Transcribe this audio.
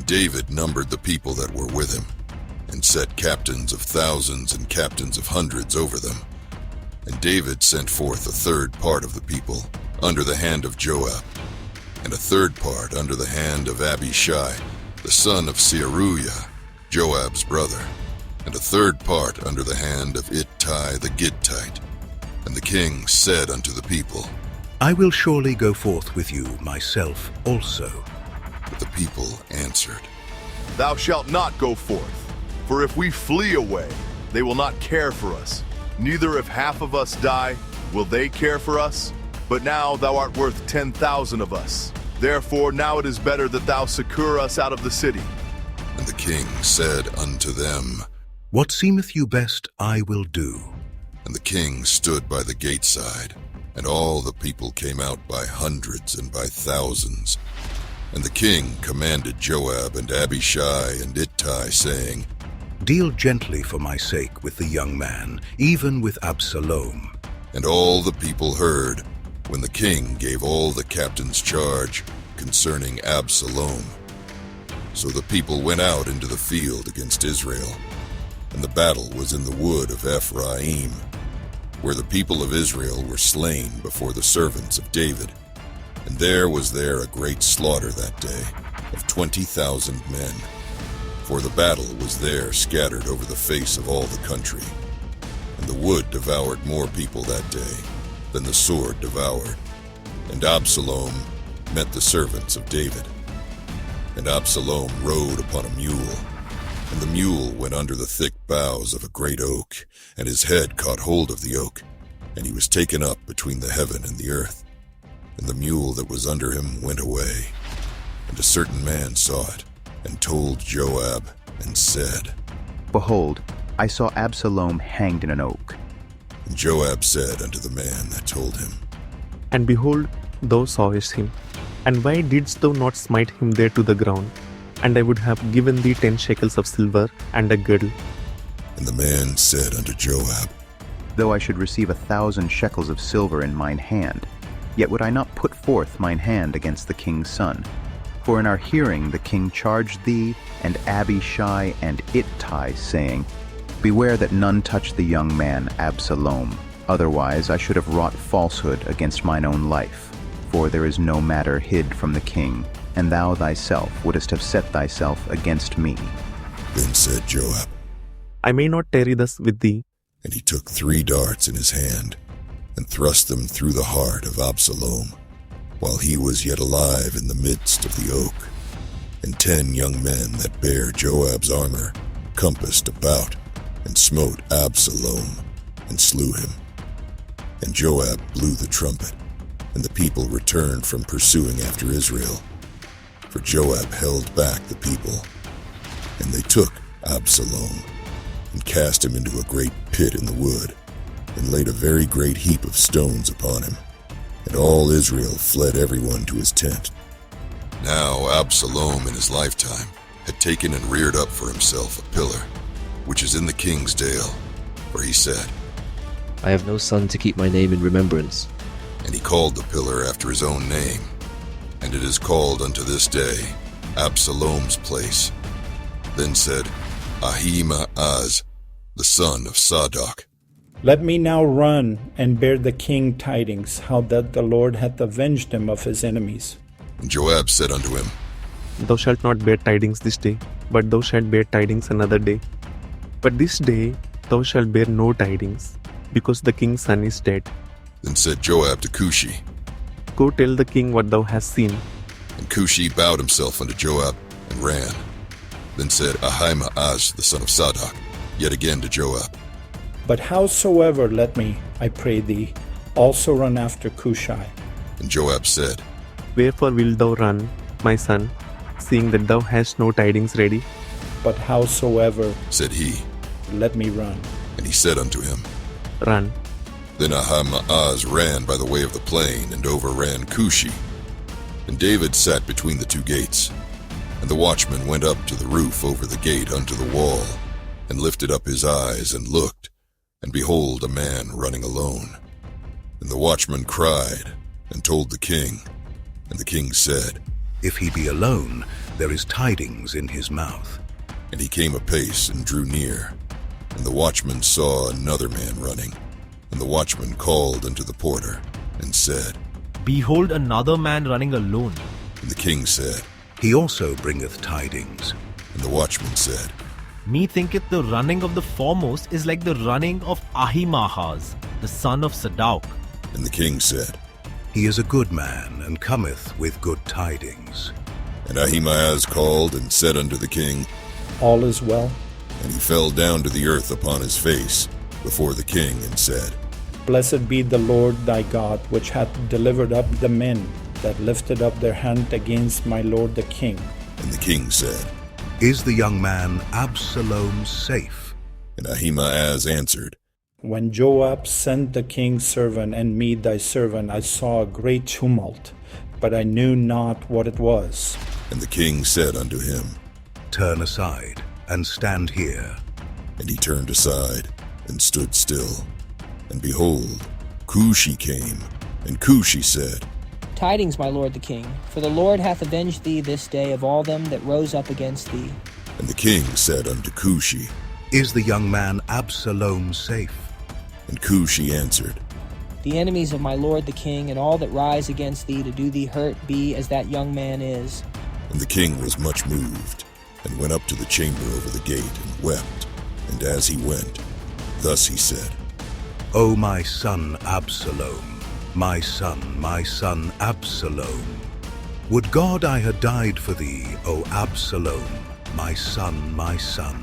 David numbered the people that were with him, and set captains of thousands and captains of hundreds over them. And David sent forth a third part of the people under the hand of Joab, and a third part under the hand of Abishai, the son of Zeruiah, Joab's brother, and a third part under the hand of Ittai the Gittite. And the king said unto the people, I will surely go forth with you myself also. But the people answered, Thou shalt not go forth, for if we flee away, they will not care for us. Neither if half of us die, will they care for us. But now thou art worth 10,000 of us. Therefore now it is better that thou succor us out of the city. And the king said unto them, What seemeth you best, I will do. And the king stood by the gate side, and all the people came out by hundreds and by thousands. And the king commanded Joab and Abishai and Ittai, saying, Deal gently for my sake with the young man, even with Absalom. And all the people heard, when the king gave all the captains charge concerning Absalom. So the people went out into the field against Israel, and the battle was in the wood of Ephraim, where the people of Israel were slain before the servants of David. And there was a great slaughter that day of 20,000 men, for the battle was there scattered over the face of all the country. And the wood devoured more people that day than the sword devoured. And Absalom met the servants of David. And Absalom rode upon a mule, and the mule went under the thick boughs of a great oak, and his head caught hold of the oak, and he was taken up between the heaven and the earth. And the mule that was under him went away. And a certain man saw it, and told Joab, and said, Behold, I saw Absalom hanged in an oak. And Joab said unto the man that told him, And behold, thou sawest him. And why didst thou not smite him there to the ground? And I would have given thee 10 shekels of silver and a girdle. And the man said unto Joab, Though I should receive 1,000 shekels of silver in mine hand, yet would I not put forth mine hand against the king's son. For in our hearing the king charged thee and Abishai and Ittai, saying, Beware that none touch the young man Absalom, otherwise I should have wrought falsehood against mine own life. For there is no matter hid from the king, and thou thyself wouldest have set thyself against me. Then said Joab, I may not tarry thus with thee. And he took 3 darts in his hand, and thrust them through the heart of Absalom, while he was yet alive in the midst of the oak. And 10 young men that bare Joab's armor compassed about, and smote Absalom, and slew him. And Joab blew the trumpet, and the people returned from pursuing after Israel. For Joab held back the people. And they took Absalom, and cast him into a great pit in the wood, and laid a very great heap of stones upon him. And all Israel fled everyone to his tent. Now Absalom in his lifetime had taken and reared up for himself a pillar, which is in the king's dale. For he said, I have no son to keep my name in remembrance. And he called the pillar after his own name. And it is called unto this day Absalom's place. Then said Ahimaaz, the son of Zadok, Let me now run and bear the king tidings, how that the Lord hath avenged him of his enemies. And Joab said unto him, Thou shalt not bear tidings this day, but thou shalt bear tidings another day. But this day thou shalt bear no tidings, because the king's son is dead. Then said Joab to Cushi, Go tell the king what thou hast seen. And Cushi bowed himself unto Joab, and ran. Then said Ahimaaz the son of Zadok yet again to Joab, But howsoever let me, I pray thee, also run after Cushi. And Joab said, Wherefore wilt thou run, my son, seeing that thou hast no tidings ready? But howsoever said he. let me run. And he said unto him, Run. Then Ahimaaz ran by the way of the plain, and overran Cushi. And David sat between the 2 gates. And the watchman went up to the roof over the gate unto the wall, and lifted up his eyes, and looked, and behold a man running alone. And the watchman cried, and told the king. And the king said, If he be alone, there is tidings in his mouth. And he came apace and drew near. And the watchman saw another man running. And the watchman called unto the porter, and said, Behold another man running alone. And the king said, He also bringeth tidings. and the watchman said, Me thinketh the running of the foremost is like the running of Ahimaaz, the son of Zadok. and the king said, He is a good man, and cometh with good tidings. And Ahimaaz called and said unto the king, All is well. and he fell down to the earth upon his face before the king, and said, Blessed be the Lord thy God, which hath delivered up the men that lifted up their hand against my lord the king. And the king said, Is the young man Absalom safe? and Ahimaaz answered, When Joab sent the king's servant and me thy servant, I saw a great tumult, but I knew not what it was. and the king said unto him, Turn aside, and stand here. and he turned aside, and stood still. And behold, Cushi came, and Cushi said, Tidings, my lord the king, for the Lord hath avenged thee this day of all them that rose up against thee. and the king said unto Cushi, Is the young man Absalom safe? and Cushi answered, The enemies of my lord the king, and all that rise against thee to do thee hurt, be as that young man is. And the king was much moved, and went up to the chamber over the gate, and wept. And as he went, thus he said, O my son Absalom, my son Absalom. Would God I had died for thee, O Absalom, my son, my son.